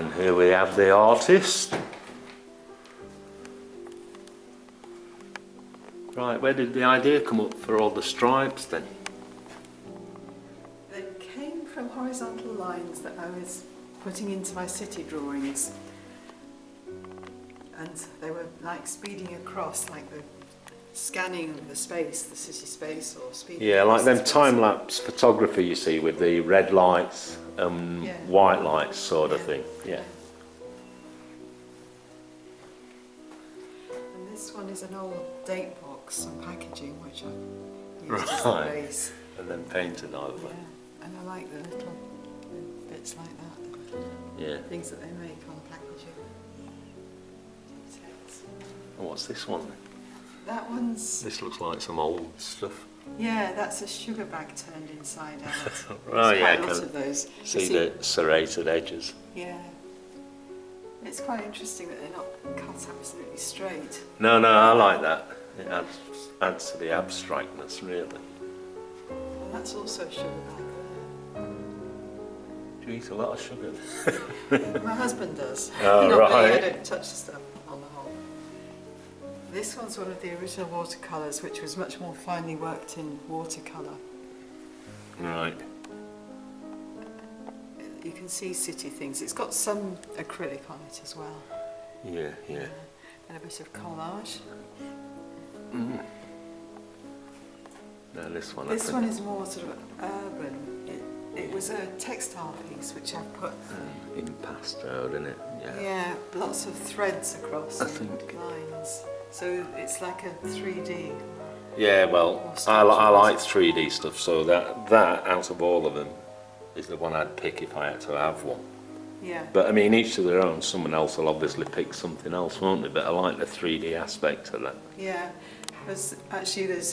And here we have the artist. Right, where did the idea come up for all the stripes then? They came from horizontal lines that I was putting into my city drawings. And they were like speeding across, like the scanning the space, the city space, or speeding. Yeah, like them time-lapse photography you see with the red lights and white lights sort of thing. Yeah. And this one is an old date box and packaging, which I used as the base. And then painted over. Yeah. And I like the little bits like that. Yeah. Things that they make on packaging. And what's this one then? That one's... This looks like some old stuff. Yeah, that's a sugar bag turned inside out. Oh yeah, I quite a lot can of those. see the serrated edges. Yeah. It's quite interesting that they're not cut absolutely straight. No, I like that. It adds to the abstractness, really. And that's also a sugar bag. Do you eat a lot of sugar? My husband does. Oh, Not right. me, I don't touch the stuff on the whole. This one's one of the original watercolours, which was much more finely worked in watercolour. Right. You can see city things. It's got some acrylic on it as well. Yeah. And a bit of collage. Mm. Now this one. This one is more sort of urban. It was a textile piece which I've put in pastel, isn't it? Yeah. Yeah, lots of threads across I and think. lines. So it's like a 3D. Yeah, well, I like 3D stuff, so that out of all of them is the one I'd pick if I had to have one. Yeah. But I mean, each to their own. Someone else will obviously pick something else, won't they? But I like the 3D aspect of that. Yeah. There's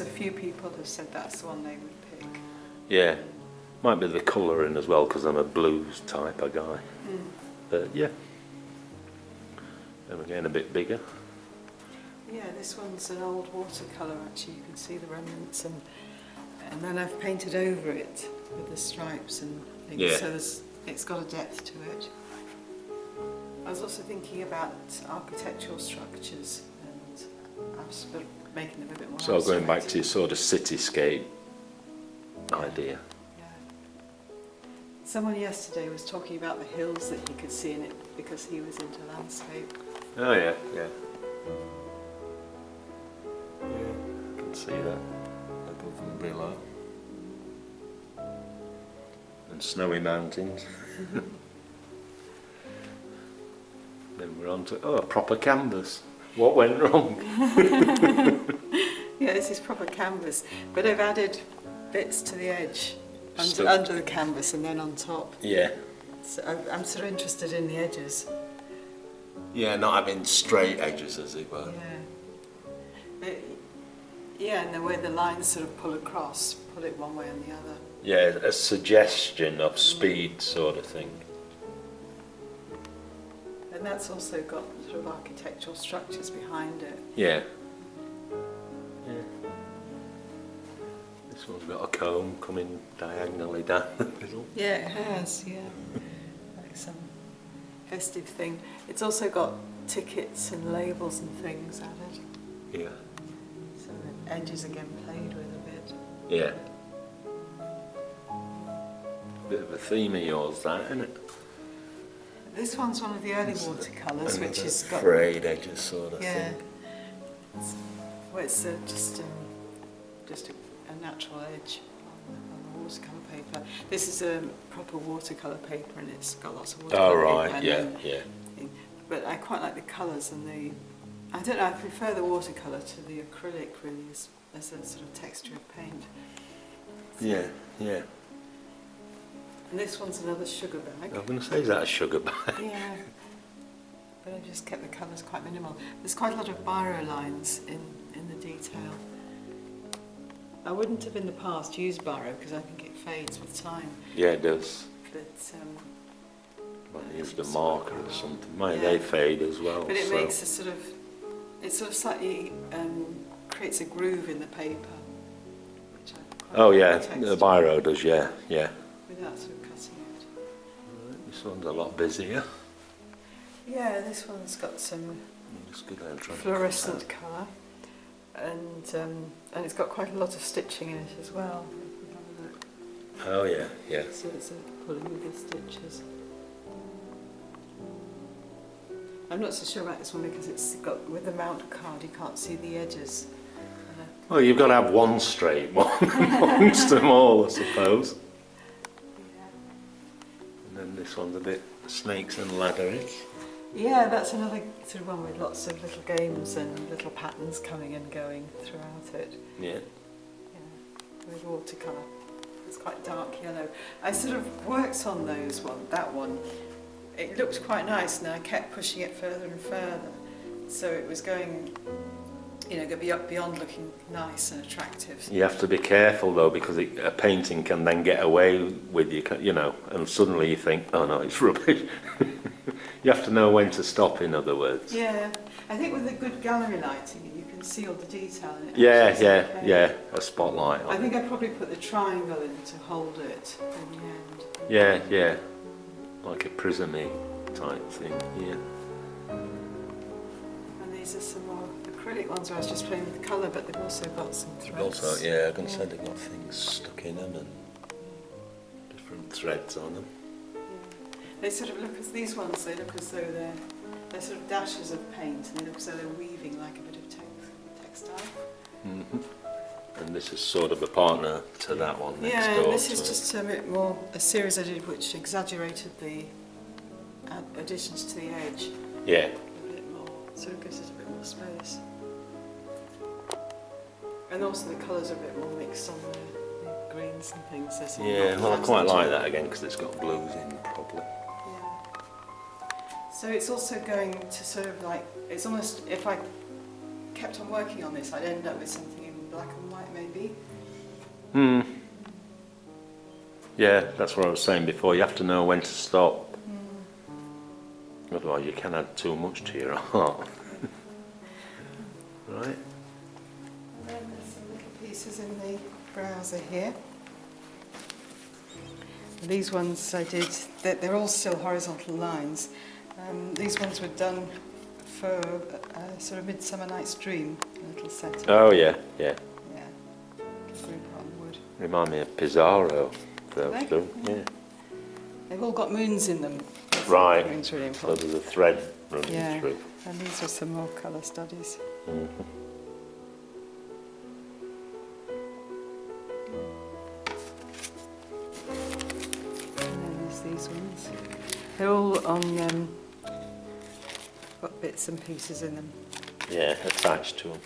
a few people who said that's the one they would pick. Yeah. Might be the colouring as well, because I'm a blues type of guy. Mm. But yeah. And again, a bit bigger. Yeah, this one's an old watercolour actually. You can see the remnants, and then I've painted over it with the stripes and things. Yeah. So it's got a depth to it. I was also thinking about architectural structures, and I was sort of making them a bit more So going back to abstract. your sort of cityscape idea. Someone yesterday was talking about the hills that he could see in it because he was into landscape. Oh yeah. Yeah, I can see that above and below. And snowy mountains. Then we're on to a proper canvas. What went wrong? Yeah, this is proper canvas, but I've added bits to the edge Still- under the canvas and then on top. Yeah. So I'm sort of interested in the edges. Yeah, not having straight edges, as it were. Yeah, and the way the lines sort of pull across, pull it one way and the other. Yeah, a suggestion of speed sort of thing. And that's also got sort of architectural structures behind it. Yeah. Yeah. This one's got a comb coming diagonally down the middle. Yeah, it has, yeah. Like some festive thing. It's also got tickets and labels and things added. Yeah. So the edges again played with a bit. Yeah. Bit of a theme of yours, that, isn't it? This one's one of the early watercolours, which has got frayed edges sort of thing. Well, it's just a natural edge on the watercolour paper. This is a proper watercolour paper, and it's got lots of watercolour Oh right, paper. yeah. But I quite like the colours and I don't know, I prefer the watercolour to the acrylic really as a sort of texture of paint. So, Yeah. And this one's another sugar bag. I'm going to say, is that a sugar bag? Yeah. But I just kept the colours quite minimal. There's quite a lot of biro lines in the detail. I wouldn't have in the past used biro because I think it fades with time. Yeah, it does. But Might have used a marker or something. Might they fade as well. But it makes a sort of, it sort of slightly creates a groove in the paper. Which I quite like the biro does, yeah. Without sort of cutting it. This one's a lot busier. Yeah, this one's got some Just go down, try and fluorescent colour, and it's got quite a lot of stitching in it as well. If we have a look. Oh yeah, yeah. So it's a pulling with the stitches. I'm not so sure about this one because it's got, with the mount card, you can't see the edges. Well, you've got to have one straight one amongst them all, I suppose. Yeah. And then this one's a bit snakes and ladders. Yeah, that's another sort of one with lots of little games and little patterns coming and going throughout it. Yeah. Yeah, with watercolour. It's quite dark yellow. I sort of worked on that one. It looked quite nice and I kept pushing it further and further. So it was going, go beyond looking nice and attractive. You have to be careful though, because a painting can then get away with you, and suddenly you think, oh no, it's rubbish. You have to know when to stop, in other words. Yeah, I think with a good gallery lighting, you can see all the detail in it. Yeah, a spotlight on I think I probably put the triangle in to hold it in the end. Yeah, like a prism-y type thing, yeah. And these are some more acrylic ones where I was just playing with colour, but they've also got some threads. Also, yeah, I'm going to say they've got things stuck in them and different threads on them. They sort of look as these ones. They look as though they're sort of dashes of paint, and they look as though they're weaving like a bit of textile. And this is sort of a partner to that one next door. Yeah, and this is just a bit more a series I did which exaggerated the additions to the edge. Yeah. A bit more, so it gives it a bit more space. And also the colours are a bit more mixed on the greens and things. Yeah, well I quite like that again because it's got blues in probably. So it's also going to sort of like, it's almost, if I kept on working on this, I'd end up with something in black and white maybe. Yeah, that's what I was saying before. You have to know when to stop. Otherwise you can add too much to your art. Right. And then there's some little pieces in the browser here. These ones I did, they're all still horizontal lines. These ones were done for sort of Midsummer Night's Dream, a little setting. Oh yeah. Yeah, group on wood. Remind me of Pizarro, those They? two. Yeah. They've all got moons in them. Right. Moon's really So important. there's a thread running through. And these are some more colour studies. And then there's these ones. They're all on, got bits and pieces in them. Yeah, attached to them.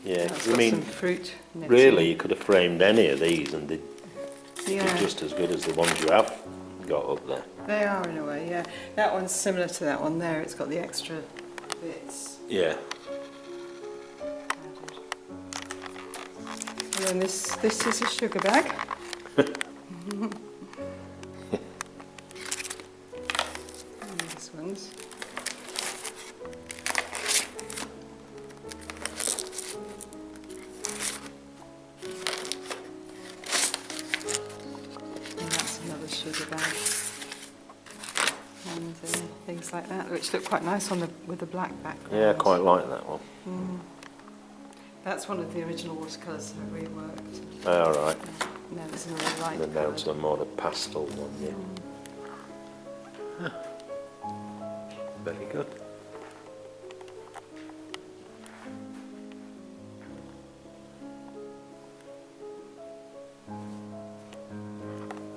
Yeah, That's 'cause I got mean, some fruit in it really too. you could have framed any of these and they'd be Yeah, just as good as the ones you have got up there. they are in a way, yeah. That one's similar to that one there, it's got the extra bits Yeah. added. And then this is a sugar bag. And these ones. And that's another sugar bag. And things like that, which look quite nice on with the black background. Yeah, I quite like that one. That's one of the original watercolours that I reworked. All right. No, there's another light And then down colour. to a more the pastel one, yeah. Huh. Very good.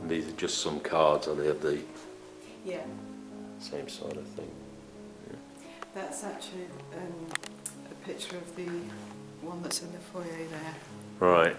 And these are just some cards, are they, of the Yeah, same sort of thing? that's actually a picture of the one that's in the foyer there. Right.